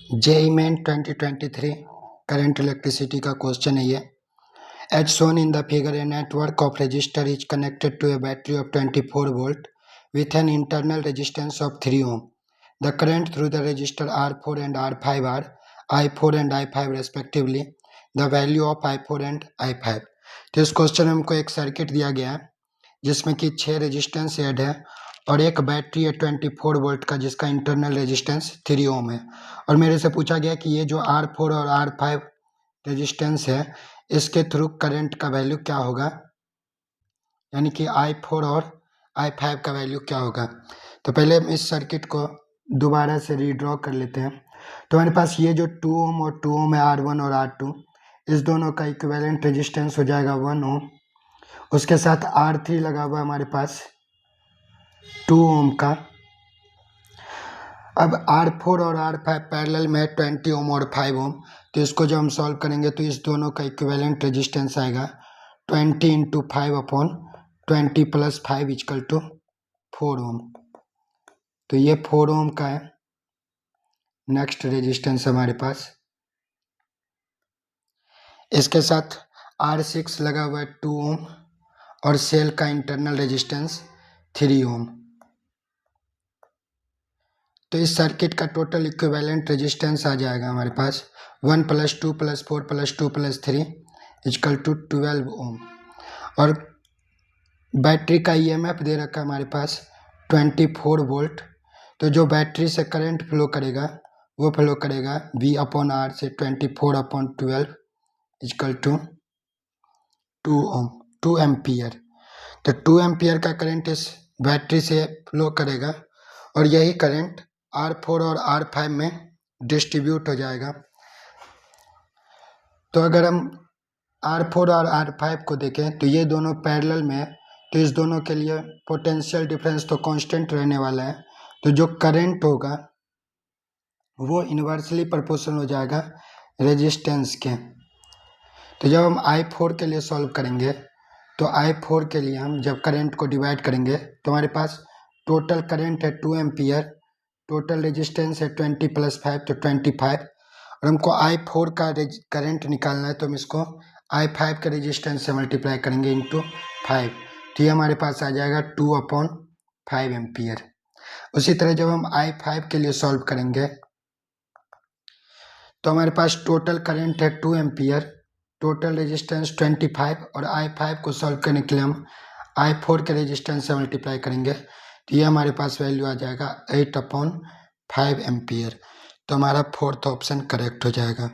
JEE main 2023 current electricity का question है ये। As shown in the figure a network of resistor is connected to a battery of 24 volt with an internal resistance of 3 ohm. The current through the resistor R4 and R5 are I4 and I5 respectively. The value of I4 and I5. तो इस question में हमको एक circuit दिया गया है जिसमें कि 6 रेजिस्टेंस ऐड है और एक बैटरी है 24 वोल्ट का जिसका इंटरनल रेजिस्टेंस 3 ओम है। और मेरे से पूछा गया कि ये जो R4 और R5 रेजिस्टेंस है इसके थ्रू करंट का वैल्यू क्या होगा, यानी कि I4 और I5 का वैल्यू क्या होगा। तो पहले हम इस सर्किट को दोबारा से रीड्रॉ कर लेते हैं। तो हमारे पास ये जो 2 ओम और 2 ओम है R1 और R2, इस दोनों का इक्विवेलेंट रेजिस्टेंस हो जाएगा 1 ओम। उसके साथ R3 लगा हुआ हमारे पास 2 ओम का। अब R4 और R5 पैरेलल में 20 ओम और 5 ओम, तो इसको जब हम सॉल्व करेंगे तो इस दोनों का इक्विवेलेंट रेजिस्टेंस आएगा 20 × 5/20 + 5 = 4 ओम। तो ये 4 ओम का है नेक्स्ट रेजिस्टेंस हमारे पास। इसके साथ R6 लगा हुआ है 2 ओम और सेल का इंटरनल रेजिस्टेंस 3 ओम। तो इस सर्किट का टोटल इक्विवेलेंट रेजिस्टेंस आ जाएगा हमारे पास 1 + 2 + 4 + 2 + 3 = 12 ओम। और बैटरी का ईएमएफ दे रखा है हमारे पास 24 वोल्ट। तो जो बैटरी से करंट फ्लो करेगा वो फ्लो करेगा V/R से 24/12 = 2 ओम 2 एम्पियर। तो 2 एम्पियर का करंट इस बैटरी से फ्लो करेगा और यही करंट R4 और R5 में डिस्ट्रीब्यूट हो जाएगा। तो अगर हम R4 और R5 को देखें तो ये दोनों पैरेलल में है, तो इस दोनों के लिए पोटेंशियल डिफरेंस तो कांस्टेंट रहने वाला है। तो जो करंट होगा वो इन्वर्सली प्रोपोर्शनल हो जाएगा रेजिस्टेंस के। तो जब हम I4 के लिए सॉल्व करेंगे तो I4 के लिए हम जब करंट को डिवाइड करेंगे तो हमारे पास टोटल करंट है 2 एम्पियर, टोटल रेजिस्टेंस है 20 + 5 तो 25, और हमको I4 का करंट निकालना है तो हम इसको I5 के रेजिस्टेंस से मल्टीप्लाई करेंगे × 5। तो ये हमारे पास आ जाएगा 2/5 एम्पियर। उसी तरह जब हम I5 के लिए सॉल्व करेंगे तो हमारे पास टोटल करंट है 2 एम्पियर, टोटल रेजिस्टेंस 25, और I5 को सॉल्व करने के लिए हम I4 के रेजिस्टेंस से मल्टीप्लाई करेंगे तो ये हमारे पास वैल्यू आ जाएगा 8/5 एम्पियर। तो हमारा 4th ऑप्शन करेक्ट हो जाएगा।